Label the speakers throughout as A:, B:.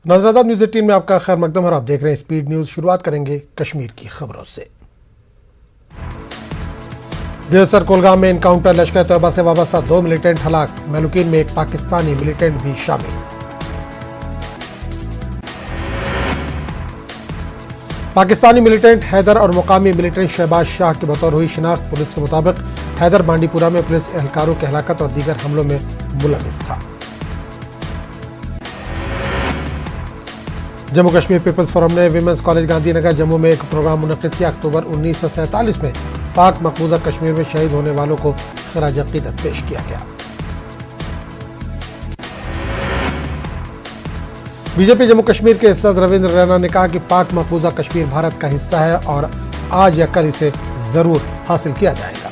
A: नाज़रीन, न्यूज़ 18 में आपका खैर मकदम और आप देख रहे हैं स्पीड न्यूज़। शुरुआत करेंगे कश्मीर की खबरों से। देवसर कोलगाम में इनकाउंटर, लश्कर तैयबा से वाबस्ता 2 मिलिटेंट हलाक, महलूकीन में एक पाकिस्तानी मिलिटेंट भी शामिल। पाकिस्तानी मिलिटेंट हैदर और मुकामी मिलिटेंट शहबाज शाह की बतौर हुई शिनाख्त। पुलिस के मुताबिक हैदर बांडीपुरा में पुलिस एहलकारों की हलाकत और दीगर हमलों में मुलविस था। जम्मू कश्मीर पीपल्स फोरम ने विमेंस कॉलेज गांधीनगर जम्मू में एक प्रोग्राम मुनक्किद किया। अक्टूबर 1947 में पाक मकबूजा कश्मीर में शहीद होने वालों को खराज अकीदत पेश किया गया। बीजेपी जम्मू कश्मीर के सदर रविंद्र रैना ने कहा कि पाक मकबूजा कश्मीर भारत का हिस्सा है और आज या कल इसे जरूर हासिल किया जाएगा।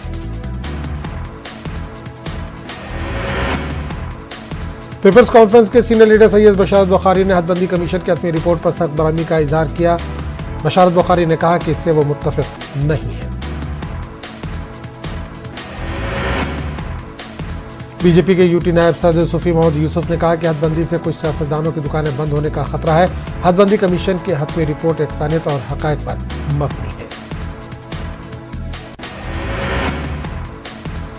A: पीपल्स कॉन्फ्रेंस के सीनियर लीडर सैयद बशारत बुखारी ने हदबंदी कमीशन की अपनी रिपोर्ट पर सख्त बरहमी का इजहार किया। बशारत बुखारी ने कहा कि इससे वो मुत्तफिक नहीं है। बीजेपी के यूटी नायब सदर सूफी मोहम्मद यूसुफ ने कहा कि हदबंदी से कुछ सियासतदानों की दुकानें बंद होने का खतरा है। हदबंदी कमीशन की हतमी रिपोर्ट एकसानियत और हकायक पर मबनी है।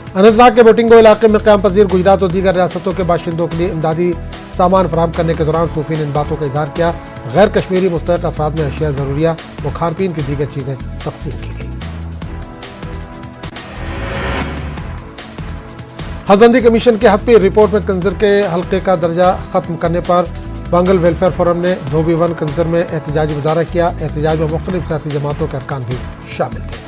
A: अनंतनाग के बोटिंगो इलाके में क़याम पजीर गुजरात और दीगर रियासतों के बाशिंदों के लिए इमदादी सामान फराहम करने के दौरान सूफी ने इन बातों का इजहार किया। गैर कश्मीरी मुस्तहक अफराद में अशिया ज़रूरिया व खान पीन की दीगर चीज़ें तकसीम की गई। हदबंदी कमीशन के हतमी रिपोर्ट में कंजर के हल्के का दर्जा खत्म करने पर बंगल वेलफेयर फोरम ने धोबी वन कंजर में एहतजाजी मुजाहरा किया। एहतजाज में मुख्तलिफ सियासी जमातों के अरकान भी शामिल थे।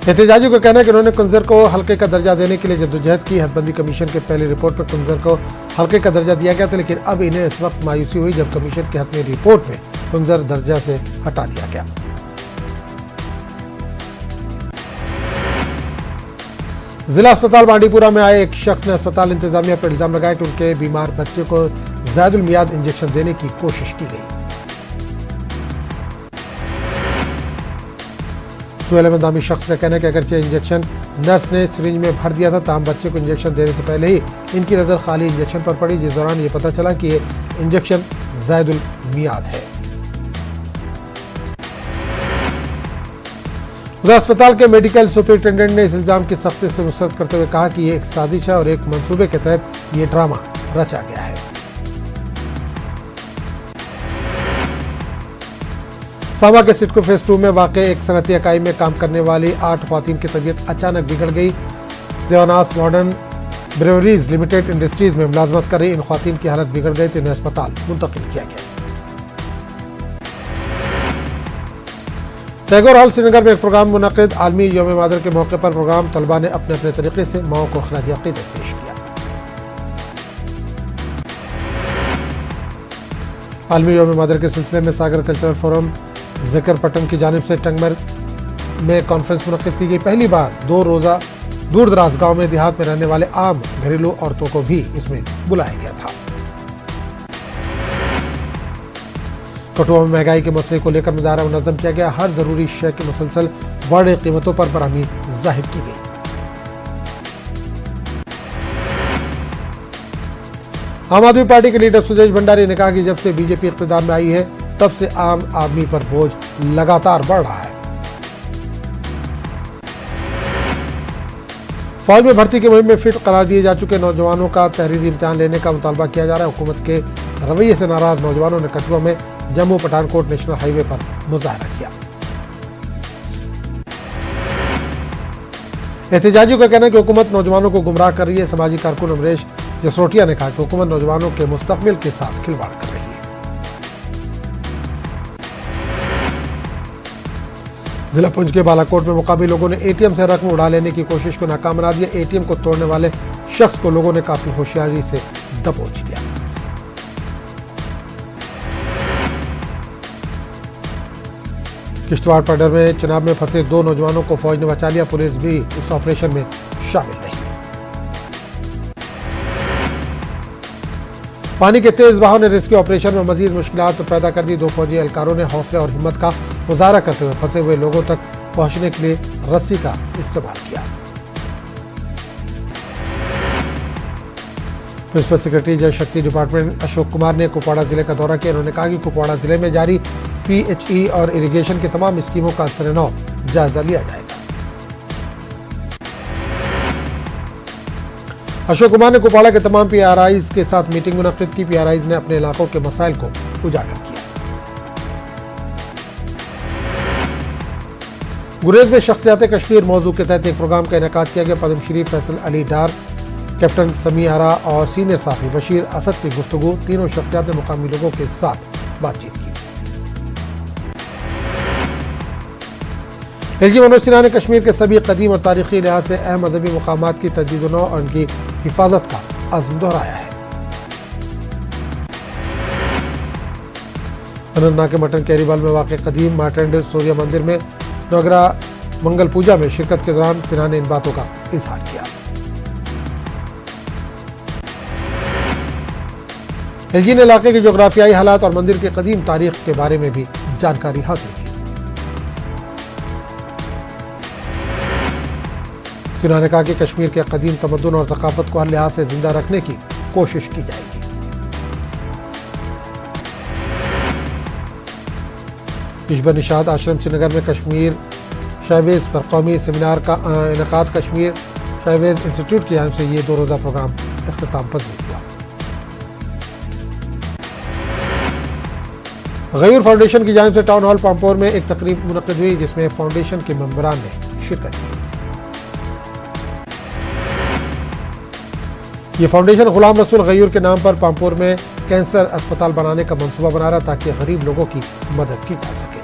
A: एहतजाजियों का कहना है कि उन्होंने कुंजर को हल्के का दर्जा देने के लिए जद्दोजहद की। हदबंदी कमीशन के पहली रिपोर्ट पर कुंजर को हल्के का दर्जा दिया गया था, लेकिन अब इन्हें इस वक्त मायूसी हुई जब कमीशन की हतमी रिपोर्ट में कुंजर दर्जा से हटा दिया गया। जिला अस्पताल बांडीपुरा में आए एक शख्स ने अस्पताल इंतजामिया पर इल्जाम लगाया कि उनके बीमार बच्चे को ज़ायदुल मियाद इंजेक्शन देने की कोशिश की गई। सुहेल अहमद नामी शख्स का कहना है कि अगरचे इंजेक्शन नर्स ने सिरिंज में भर दिया था, ताहम बच्चे को इंजेक्शन देने से पहले ही इनकी नज़र खाली इंजेक्शन पर पड़ी, जिस दौरान ये पता चला कि ये इंजेक्शन ज़ायदुल मियाद है। उधर अस्पताल के मेडिकल सुपरिटेंडेंट ने इस इल्जाम की सख्ती से मुस्तरद करते हुए कहा कि ये एक साजिश है और एक मंसूबे के तहत ये ड्रामा रचा गया है। सामा के सिडको फेज 2 में वाक़े एक सनती इकाई में काम करने वाली 8 ख्वातीन की तबीयत अचानक बिगड़ गई। देवानास मॉडर्न ब्रेवरीज लिमिटेड इंडस्ट्रीज में मुलाजमत कर रही इन ख्वातीन की हालत बिगड़ गई तो इन्हें अस्पताल मुंतकिल किया गया। टैगोर हॉल श्रीनगर में एक प्रोग्राम मुनक़िद। आलमी यौम मादर के मौके पर प्रोग्राम तलबा ने अपने अपने तरीके से माओ को खराज अक़ीदत पेश किया। आलमी यौम मादर के सिलसिले में सागर कल्चरल फोरम ज़िक्र पटन की जानिब से टंगमर में कॉन्फ्रेंस मुनक़िद की गई। पहली बार 2 रोज़ा दूर दराज गाँव में देहात में रहने वाले आम घरेलू औरतों को भी इसमें बुलाया गया था। कठुआ में महंगाई के मसले को लेकर मुजाहरा मुनज़्ज़म किया गया। हर ज़रूरी शय की मुसलसल बढ़ रही कीमतों पर बरहमी जाहिर की गई। आम आदमी पार्टी के लीडर सुदेश भंडारी ने कहा कि जब से बीजेपी इक़्तिदार में आई है तब से आम आदमी पर बोझ लगातार बढ़ रहा है। फौज में भर्ती की मुहिम में फिट करार दिए जा चुके नौजवानों का तहरीरी इम्तिहान लेने का मुतालबा किया जा रहा है। हुकूमत के रवैये से नाराज नौजवानों ने कठुआ में जम्मू पठानकोट नेशनल हाईवे पर मुजाहरा किया। एहतजाजियों का कहना है कि हुकूमत नौजवानों को गुमराह कर रही है। समाजी कारकुन अमरीश जसरोटिया ने कहा कि हुकूमत नौजवानों के मुस्तकबिल के साथ खिलवाड़ कर रही है। जिला पुंछ के बालाकोट में मुकामी लोगों ने एटीएम से रकम उड़ा लेने की कोशिश को नाकाम बना दिया। एटीएम को तोड़ने वाले शख्स को लोगों ने काफी होशियारी से दबोच लिया। किश्तवाड़ पडर में चुनाव में फंसे 2 नौजवानों को फौज ने बचा लिया। पुलिस भी इस ऑपरेशन में शामिल रही। पानी के तेज बहाव ने रेस्क्यू ऑपरेशन में मजीद मुश्किलात पैदा कर दी। 2 फौजी एहलकारों ने हौसले और हिम्मत का मुजाहरा करते हुए फंसे हुए लोगों तक पहुंचने के लिए रस्सी का इस्तेमाल किया। प्रिंसिपल सेक्रेटरी जल शक्ति डिपार्टमेंट अशोक कुमार ने कुपवाड़ा जिले का दौरा किया। उन्होंने कहा कि कुपवाड़ा जिले में जारी PHE और इरिगेशन की तमाम स्कीमों का असर-ए-नौ जायजा लिया जाएगा। अशोक कुमार ने कुपवाड़ा के तमाम PRIs के साथ मीटिंग मुनक्किद की। PRIs ने अपने इलाकों के मसाइल को उजागर किया। गुरेज में शख्सियात कश्मीर मौजू के तहत एक प्रोग्राम का इनेकाद किया गया। पद्मश्री फैसल अली डार, कैप्टन समी आरा और सीनियर साथी बशीर असद की गुफ्तगू। तीनों शख्सियात ने मुकामी लोगों के साथ बातचीत की। एलजी मनोज सिन्हा ने कश्मीर के सभी कदीम और तारीखी लिहाज से अहम मजहबी मकामात की तजदीद नौ और उनकी हिफाजत का अज़्म दोहराया है। अनंतनाग के मटन कैरीवाल में वाक़ कदीम मार्टंड सूर्य मंदिर में नवग्रह मंगल पूजा में शिरकत के दौरान सिन्हा ने इन बातों का इजहार किया। एलजी ने इलाके के जोग्राफियाई हालात और मंदिर की कदीम तारीख के बारे में भी जानकारी हासिल की। सिन्हा ने कहा कि कश्मीर के कदीम तमद्दुन और सकाफत को हर लिहाज से जिंदा रखने की कोशिश की जाएगी। इशबर निशात आश्रम श्रीनगर में कश्मीर शाहवेज पर कौमी सेमिनार का इनेकाद। कश्मीर शाहवेज इंस्टीट्यूट की जानिब से ये 2 रोज़ा प्रोग्राम इख्तिताम पजीर हुआ। गयूर फाउंडेशन की जानिब से टाउन हॉल पामपोर में एक तकरीब मुनक्किद हुई, जिसमें फाउंडेशन के मेंबरान ने शिरकत की। ये फाउंडेशन गुलाम रसूल गयूर के नाम पर पामपोर में कैंसर अस्पताल बनाने का मंसूबा बना रहा, ताकि गरीब लोगों की मदद की जा सके।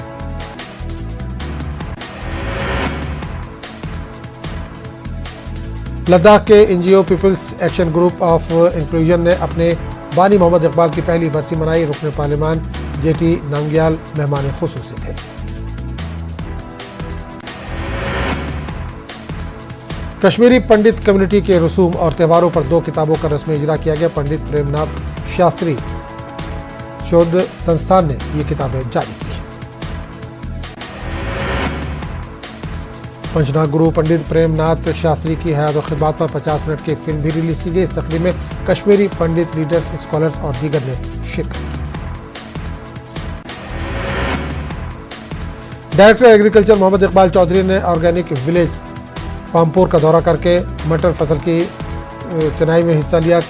A: लद्दाख के NGO peoples action group of inclusion ने अपने बानी मोहम्मद इकबाल की पहली बरसी मनाई। रुकन पार्लियामान JT नांग्याल मेहमान खुसूसी थे। कश्मीरी पंडित कम्युनिटी के रसूम और त्योहारों पर 2 किताबों का रस्मी इजरा किया गया। पंडित प्रेमनाथ शास्त्री शोध संस्थान ने ये किताबें जारी की हैं। पंचनाथ गुरु पंडित प्रेमनाथ शास्त्री की हयात और खिदमत पर 50 मिनट की फिल्म भी रिलीज की गई। इस तकरीब में कश्मीरी पंडित, लीडर्स, स्कॉलर्स और दीगर ने शिरकत की। डायरेक्टर एग्रीकल्चर मोहम्मद इकबाल चौधरी ने ऑर्गेनिक विलेज पामपोर का दौरा करके मटर फसल की चुनाई में हिस्सा लिया।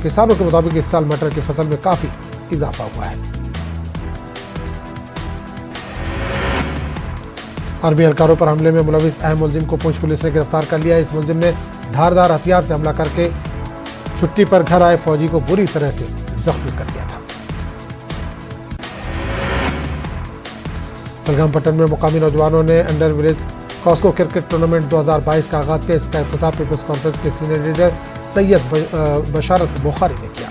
A: किसानों के मुताबिक इस साल मटर की फसल में काफी इजाफा हुआ है। आर्मी एहलकारों पर हमले में मुलविस अहम मुलजिम को पुंछ पुलिस ने गिरफ्तार कर लिया। इस मुलजिम ने धारदार हथियार से हमला करके छुट्टी पर घर आए फौजी को बुरी तरह से जख्मी कर दिया था। पहलगाम पट्टन में मुकामी नौजवानों ने अंडर विलेज कॉस्को क्रिकेट टूर्नामेंट 2022 का आगाज किया। इसका इफ्तिताह पीपल्स कॉन्फ्रेंस के सीनियर लीडर सैयद बशारत बुखारी ने किया।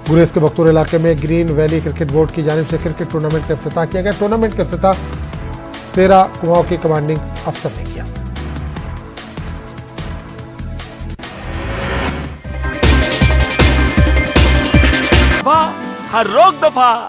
A: गुरेज के बख्तूर इलाके में ग्रीन वैली क्रिकेट बोर्ड की जानिब से क्रिकेट टूर्नामेंट का इफ्तिताह किया गया। टूर्नामेंट का इफ्तिताह 13 कुआओं के कमांडिंग अफसर ने किया।
B: हर रोक दफा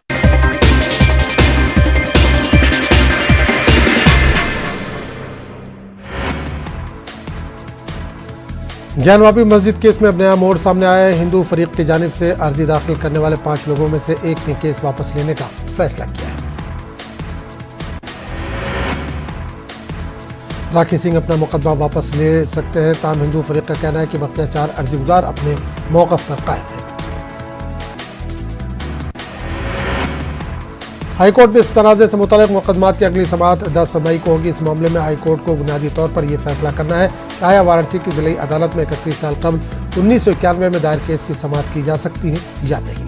A: ज्ञानवापी मस्जिद केस में अब नया मोड़ सामने आया है। हिंदू फरीक की जानिब से अर्जी दाखिल करने वाले 5 लोगों में से एक ने केस वापस लेने का फैसला किया है। राखी सिंह अपना मुकदमा वापस ले सकते हैं, ताहम हिंदू फरीक का कहना है कि बकिया 4 अर्जी गुजार अपने मौक़िफ़ पर कायम हैं। हाईकोर्ट में इस तनाज़े से मुतल्लिक़ मुकदमात की अगली समाअत 10 मई को होगी। इस मामले में हाईकोर्ट को बुनियादी तौर पर यह फैसला करना है कि आया वाराणसी की जिला अदालत में 31 साल कबल 1991 में दायर केस की समाअत की जा सकती है या नहीं।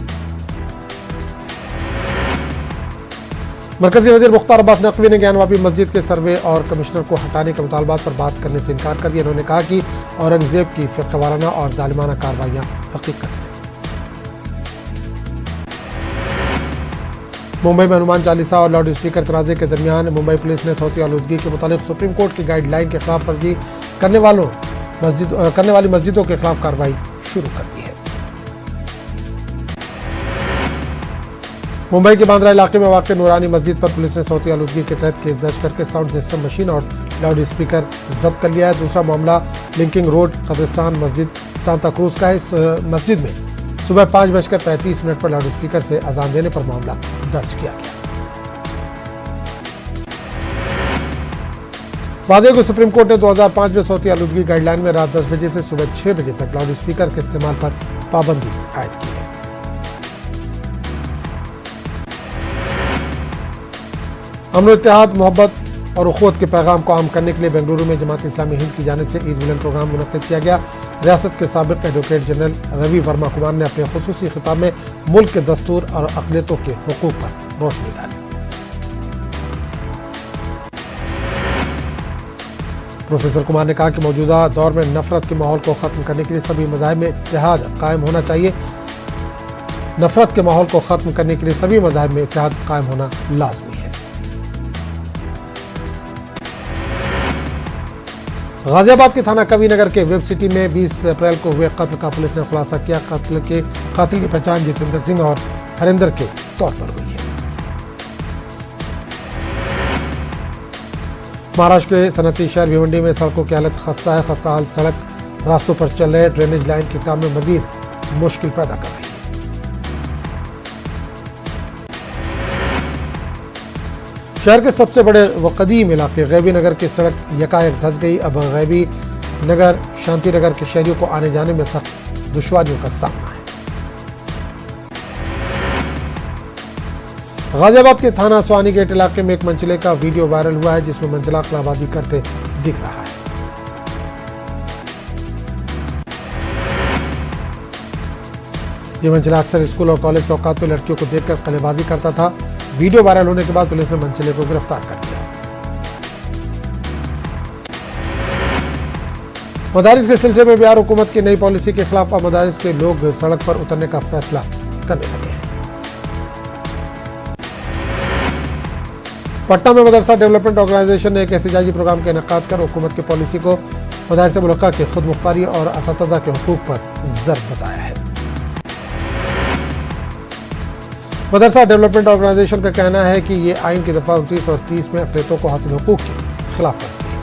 A: मरकजी वज़ीर मुख्तार अब्बास नकवी ने ज्ञानवापी मस्जिद के सर्वे और कमिश्नर को हटाने के मुतालबात पर बात करने से इनकार कर दिया। उन्होंने कहा कि औरंगजेब की फ़िरक़ावाराना और ज़ालिमाना कार्रवाइयाँ हकीकत है। मुंबई में हनुमान चालीसा और लाउड स्पीकर तनाज़े के दरमियान मुंबई पुलिस ने सौती आलूदगी के मुतालिक सुप्रीम कोर्ट की गाइडलाइन के खिलाफ वर्जी करने वाली मस्जिदों के खिलाफ कार्रवाई शुरू कर दी है। मुंबई के बांद्रा इलाके में वाक़ नूरानी मस्जिद पर पुलिस ने सौती आलूदगी के तहत केस दर्ज करके साउंड सिस्टम मशीन और लाउड स्पीकर जब्त कर लिया है। दूसरा मामला लिंकिंग रोड कब्रिस्तान मस्जिद सांता क्रूज का है। इस मस्जिद में सुबह 5:35 पर लाउड स्पीकर से अजान देने पर मामला दर्ज किया गया। वादे को सुप्रीम कोर्ट ने 2005 में सौती आलूदगी गाइडलाइन में रात 10 बजे से सुबह 6 बजे तक लाउड स्पीकर के इस्तेमाल पर पाबंदी आयद की है। अमन इत्तेहाद मोहब्बत और उखुवत के पैगाम को आम करने के लिए बेंगलुरु में जमात इस्लामी हिंद की जानिब से ईद मिलन प्रोग्राम मुनक्किद किया गया। रियासत के साबिक एडवोकेट जनरल रवि वर्मा कुमार ने अपने खुसूसी खिताब में मुल्क के दस्तूर और अक़लियतों के हुकूक पर रोशनी डाली। प्रोफेसर कुमार ने कहा कि मौजूदा दौर में नफरत के माहौल को खत्म करने के लिए सभी मज़ाहिब में इत्तेहाद कायम होना चाहिए। नफरत के माहौल को खत्म करने के लिए सभी मज़ाहिब में इत्तेहाद कायम होना लाजमी है। गाजियाबाद के थाना कवीनगर के वेब सिटी में 20 अप्रैल को हुए कत्ल का पुलिस ने खुलासा किया। कातिल की पहचान जितेंद्र सिंह और हरिंदर के तौर पर हुई है। महाराष्ट्र के सनती शहर भिवंडी में सड़कों की हालत खस्ता है। खस्ता हाल सड़क रास्तों पर चल रहे ड्रेनेज लाइन के काम में मजीद मुश्किल पैदा कर रही है। शहर के सबसे बड़े व कदीम इलाके गैबी नगर की सड़क यकायक धंस गई। अब गैबी नगर शांति नगर के शहरियों को आने जाने में सख्त दुश्वारियों का सामना है। गाजियाबाद के थाना स्वानी गेट इलाके में एक मंचले का वीडियो वायरल हुआ है जिसमें मंचला कलाबाजी करते दिख रहा है। ये मंचला अक्सर स्कूल और कॉलेज के औकात में लड़कियों को देखकर कलेबाजी करता था। वीडियो वायरल होने के बाद पुलिस ने मंचले को गिरफ्तार कर लिया। मदारिस के सिलसिले में बिहार हुकूमत की नई पॉलिसी के खिलाफ अब मदारिस के लोग सड़क पर उतरने का फैसला करने लगे हैं। पटना में मदरसा डेवलपमेंट ऑर्गेनाइजेशन ने एक एहतजाजी प्रोग्राम का इनेकाद कर हुकूमत की पॉलिसी को मदारिस मुल्का के खुद मुख्तारी और असतज़ा के हुकूक पर ज़र्ब बताया है। मदरसा डेवलपमेंट ऑर्गेनाइजेशन का कहना है कि ये आइन की दफ़ा 29 और 30 में अक़लियतों को हासिल हुकूक की खिलाफ वर्जी है।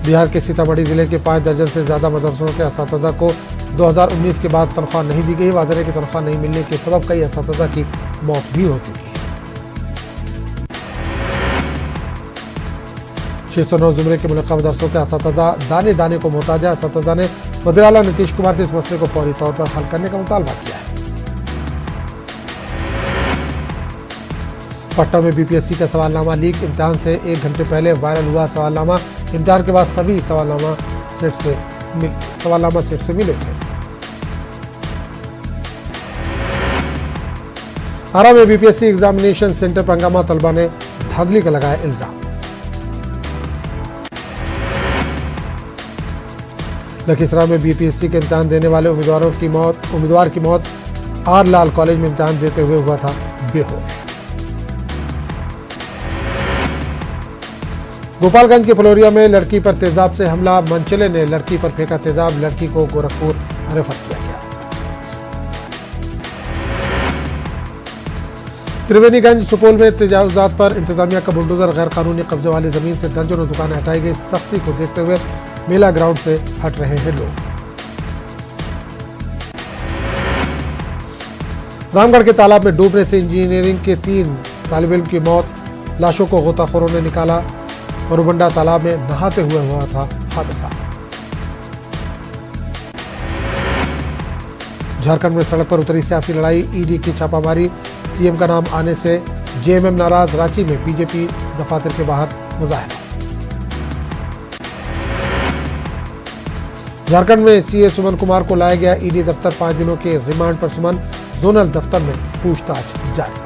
A: बिहार के सीतामढ़ी जिले के 5 दर्जन से ज्यादा मदरसों के असतज़ा को 2019 के बाद तनख्वाह नहीं दी गई। वाज़ेह है कि तनख्वाह नहीं मिलने के सबब कई असतज़ा की मौत भी हो चुकी है। 609 ज़ुमरे के मुनक़्क़द मदरसों के असतज़ा दाने दाने को मोहताज है। असतज़ा ने वज़ीर आला नीतीश कुमार से इस मसले को फौरी तौर पर हल करने का मुतालबा किया है। पटना में बीपीएससी का सवालनामा लीक। इम्तिहान से 1 घंटे पहले वायरल हुआ सवालनामा। इम्तिहान के बाद सभी सवालनामा सेट से मिले थे। आरा में बीपीएससी एग्जामिनेशन सेंटर पर हंगामा। तलबा ने धांधली का लगाया इल्जाम। लखीसराय में बीपीएससी के इम्तिहान देने वाले उम्मीदवार की मौत आर लाल कॉलेज में इम्तिहान देते हुए हुआ था बेहोश। गोपालगंज के फलोरिया में लड़की पर तेजाब से हमला। मंचले ने लड़की पर फेंका तेजाब। लड़की को गोरखपुर रेफर किया गया। त्रिवेणीगंज सुपौल में तजावुजात पर इंतजामिया का बुलडोजर। गैर कानूनी कब्जे वाली जमीन से दर्जनों दुकानें हटाई गई। सख्ती को देखते हुए मेला ग्राउंड से हट रहे हैं लोग। रामगढ़ के तालाब में डूबने से इंजीनियरिंग के 3 तालिब इल्म की मौत। लाशों को गोताखोरों ने निकाला। मरुबंडा तालाब में नहाते हुए हुआ था हादसा। झारखंड में सड़क पर उतरी सियासी लड़ाई। ईडी की छापामारी। सीएम का नाम आने से जेएमएम नाराज। रांची में बीजेपी दफातर के बाहर मुजाहरा। झारखंड में सीए सुमन कुमार को लाया गया ईडी दफ्तर। 5 दिनों के रिमांड पर सुमन। जोनल दफ्तर में पूछताछ जारी।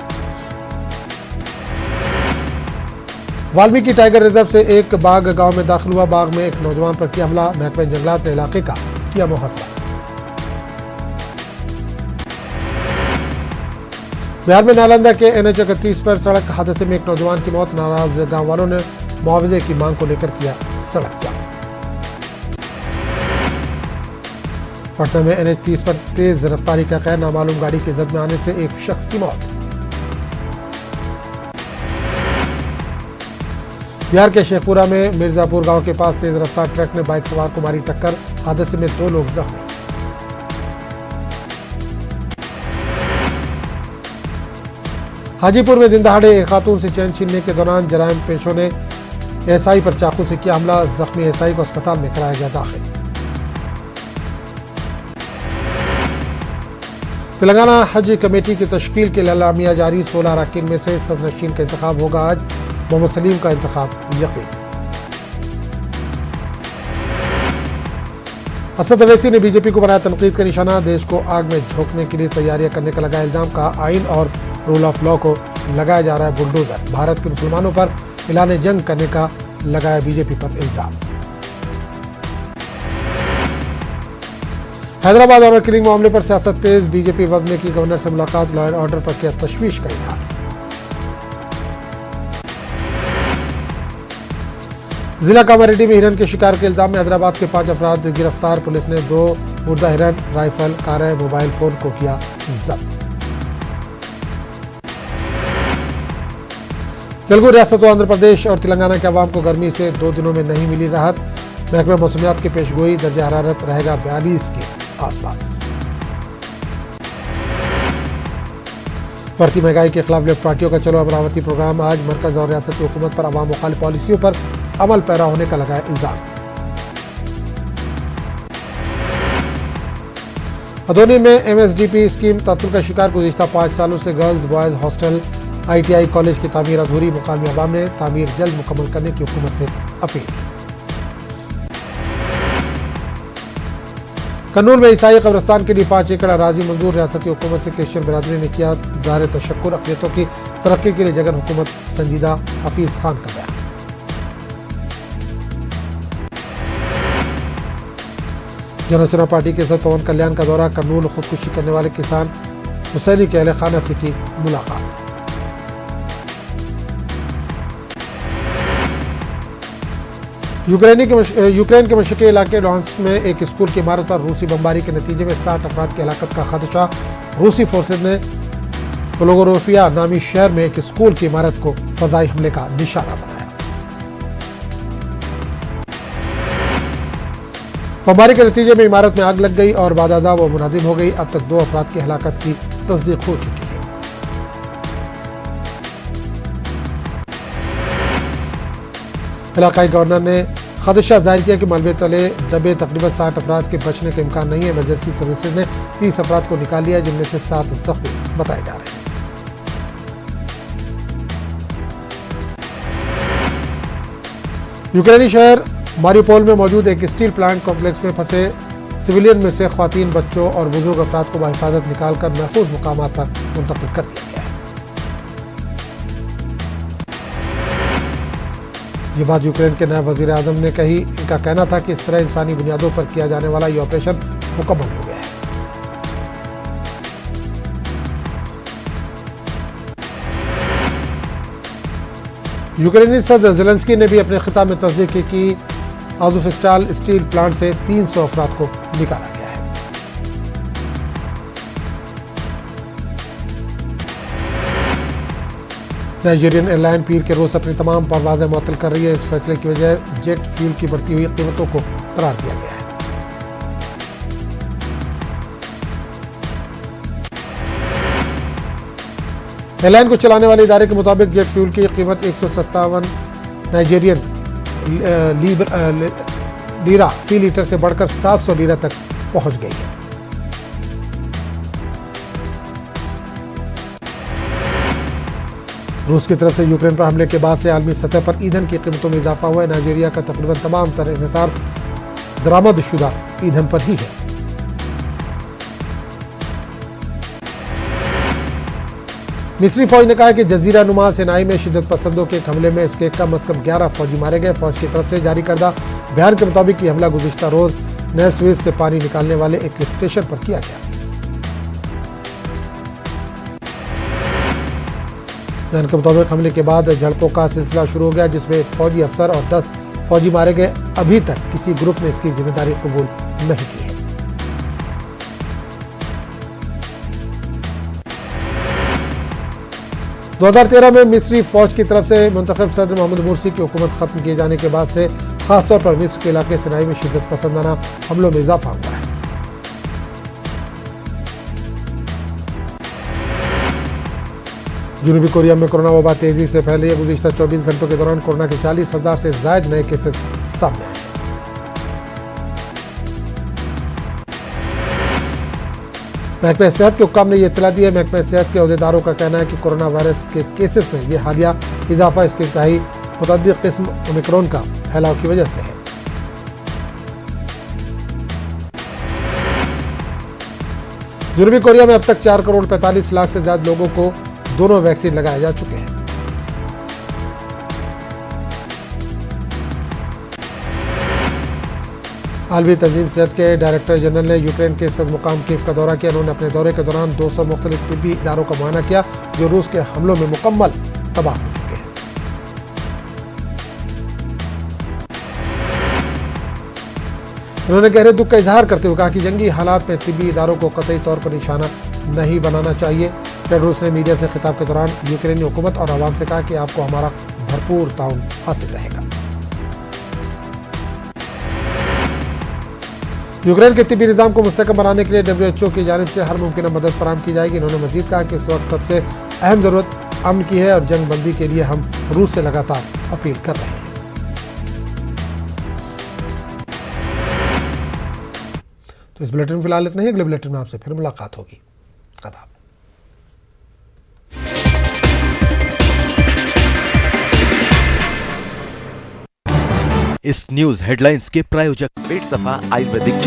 A: वाल्मीकि टाइगर रिजर्व से एक बाघ गांव में दाखिल हुआ। बाघ में एक नौजवान पर किया हमला। महकमे जंगलात ने इलाके का किया मुहासरा। बिहार में नालंदा के NH 31 पर सड़क हादसे में एक नौजवान की मौत। नाराज गांव वालों ने मुआवजे की मांग को लेकर किया सड़क जाम। पटना में NH 30 पर तेज रफ्तारी का कहर। नामालूम गाड़ी की जद में आने से एक शख्स की मौत। बिहार के शेखपुरा में मिर्जापुर गांव के पास तेज रफ्तार ट्रक ने बाइक सवार को मारी टक्कर, हादसे में 2 लोग जख्मी। हाजीपुर में दिन दहाड़े एक खातून से चैन छीनने के दौरान जराइम पेशों ने एएसआई पर चाकू से किया हमला, जख्मी एएसआई को अस्पताल में कराया गया दाखिल। तेलंगाना हज कमेटी की तश्कील के लिए एलामिया जारी, 16 अरकान में से सदरनशीन का इंतखाब होगा आज, मोहम्मद सलीम का इंतखाब यकीन। असद अवैसी ने बीजेपी को बनाया तनकीद का निशाना, देश को आग में झोंकने के लिए तैयारियां करने का लगाया इल्जाम, कहा आइन और रूल ऑफ लॉ को लगाया जा रहा है बुलडोजर, भारत के मुसलमानों पर ऐलान जंग करने का लगाया बीजेपी पर इल्जाम। हैदराबाद ऑनर किलिंग मामले पर सियासत तेज, बीजेपी वफद ने की गवर्नर से मुलाकात, लॉ एंड ऑर्डर पर किया तशवीश का इजहार। जिला कामारेड्डी में हिरन के शिकार के इल्जाम में हैदराबाद के 5 अफराद गिरफ्तार, पुलिस ने 2 मुर्दा हिरन, राइफल, कारें, मोबाइल फोन को किया जब्त। तेलुगु रियासतों आंध्र प्रदेश और तेलंगाना के अवाम को गर्मी से 2 दिनों में नहीं मिली राहत, महकमा मौसमियात की पेशगोई, दर्जा हरारत रहेगा 42 के आसपास। बढ़ती महंगाई के खिलाफ लेफ्ट पार्टियों का चलो अमरावती प्रोग्राम आज, मरकज और रियासती हुकूमत पर अवाम मुखालिफ पॉलिसियों पर अमल पैरा होने का लगाया इल्जाम। हदोनी में एमएसडीपी स्कीम तातुल का शिकार, गुज़िश्ता 5 सालों से girls boys hostel ITI college की तामीर अधूरी, मुकामी अवाम ने तामीर जल्द मुकम्मल करने की हुकूमत से अपील। कन्नूर में ईसाई कब्रिस्तान के लिए 5 एकड़ अराजी मंजूर, रियासती हुकूमत से क्रिश्चियन बिरादरी ने किया ज़ाहिर तशक्कुर, अक़लियतों की तरक्की के लिए जगन हुकूमत संजीदा, हफीज खान का बयान। जनसेना पार्टी के सदर पवन कल्याण का दौरा, कर्नूल, खुदकुशी करने वाले किसान हुसैनी के अहले खाना से की मुलाकात। यूक्रेन के मशरक़ी इलाके डॉन्स्क में एक स्कूल की इमारत पर रूसी बमबारी के नतीजे में 60 अफराद की हलाकत का खदशा, रूसी फोर्सेज ने ब्लोगोरोफिया नामी शहर में एक स्कूल की इमारत को फजाई हमले का निशाना बनाया। बमबारी के नतीजे में इमारत में आग लग गई और बादादा व मुनहदिम हो गई, अब तक 2 अफराद की हलाकत की तस्दीक हो चुकी है। इलाकाई गवर्नर ने खदशा जाहिर किया कि मलबे तले दबे तकरीबन 60 अफराद के बचने का इम्कान नहीं है, इमरजेंसी सर्विसेज ने 30 अफराद को निकाल लिया, जिनमें से 7 जख्मी बताए जा रहे हैं। यूक्रेनी शहर मारियोपोल में मौजूद एक स्टील प्लांट कॉम्प्लेक्स में फंसे सिविलियन में से ख्वातीन, बच्चों और बुजुर्ग अफराद को बाहिफाजत निकालकर महफूज मुकामात पर मुंतकिल कर दिया गया है। ये बात यूक्रेन के नए वजीर आजम ने कही, इनका कहना था कि इस तरह इंसानी बुनियादों पर किया जाने वाला ये ऑपरेशन मुकम्मल हो गया है। यूक्रेनी सदर ज़ेलेंस्की ने भी अपने खिताब में तस्दीक की कि आज़ोफस्टाल स्टील प्लांट से 300 अफराद को निकाला गया है। नाइजीरियन एयरलाइन पीर के रोज अपनी तमाम परवाजें मुअत्तल कर रही है, इस फैसले की वजह जेट फ्यूल की बढ़ती हुई कीमतों को करार दिया गया है। एयरलाइन को चलाने वाले इदारे के मुताबिक जेट फ्यूल की कीमत 157 नाइजीरियन लीरा फी लीटर से बढ़कर 700 लीरा तक पहुंच गई है। रूस की तरफ से यूक्रेन पर हमले के बाद से आलमी सतह पर ईंधन की कीमतों में इजाफा हुआ है। नाइजीरिया का तकरीबन तमाम तर इन्हिसार दरामदशुदा ईंधन पर ही है। मिस्री फौज ने कहा है कि जजीरा नुमा सेनाई में शिद्दत पसंदों के एक हमले में इसके कम अज कम 11 फौजी मारे गए। फौज की तरफ से जारी करदा बयान के मुताबिक ये हमला गुज़िश्ता रोज नहर स्विस से पानी निकालने वाले एक स्टेशन पर किया गया। बयान के मुताबिक हमले के बाद झड़पों का सिलसिला शुरू हो गया, जिसमें एक फौजी अफसर और 10 फौजी मारे गए। अभी तक किसी ग्रुप ने इसकी जिम्मेदारी कबूल नहीं की है। 2013 में मिस्री फौज की तरफ से मुंतखब सदर मोहम्मद मुर्सी की हुकूमत खत्म किए जाने के बाद से खासतौर पर मिस्र के इलाके सिनाई में शिद्दत पसंदाना हमलों में इजाफा हुआ है। जनूबी कोरिया में कोरोना वबा तेजी से फैल रही है। गुज़िश्ता 24 घंटों के दौरान कोरोना के 40,000 से ज्यादा नए केसेस सामने आए। महकमे सेहत के हुक्काम ने यह इत्तला दी है। महकमे सेहत के अहदेदारों का कहना है कि कोरोना वायरस के केसेस में यह हालिया इजाफा इसके इंतहाई मुतअद्दिद किस्म ओमिक्रॉन का फैलाव की वजह से है। जनूबी कोरिया में अब तक 4 करोड़ 45 लाख से ज्यादा लोगों को दोनों वैक्सीन लगाए जा चुके हैं। आलमी तंजीम सेहत के डायरेक्टर जनरल ने यूक्रेन के सदमुकाम कीव का दौरा किया। उन्होंने अपने दौरे के दौरान 200 मुख्तलिफ तिब्बी इदारों का मुआयना किया जो रूस के हमलों में मुकम्मल तबाह हो चुके हैं। उन्होंने गहरे दुख का इजहार करते हुए कहा कि जंगी हालात में तिब्बी इदारों को कतई तौर पर निशाना नहीं बनाना चाहिए। टेड्रोस ने मीडिया से खिताब के दौरान यूक्रेनी हुकूमत और आवाम से कहा कि आपको हमारा भरपूर ताउन हासिल रहेगा। यूक्रेन के तिब्बी निज़ाम को मुस्तहकम बनाने के लिए WHO की जानिब से हर मुमकिन मदद फराहम की जाएगी। उन्होंने मजीद कहा कि इस वक्त सबसे अहम जरूरत अमन की है और जंग बंदी के लिए हम रूस से लगातार अपील कर रहे हैं। तो इस बुलेटिन में फिलहाल इतना ही। अगले बुलेटिन में आपसे फिर मुलाकात होगी। आदाब।
B: इस न्यूज हेडलाइंस के प्रायोजक
C: पेट सफा आयुर्वेदिक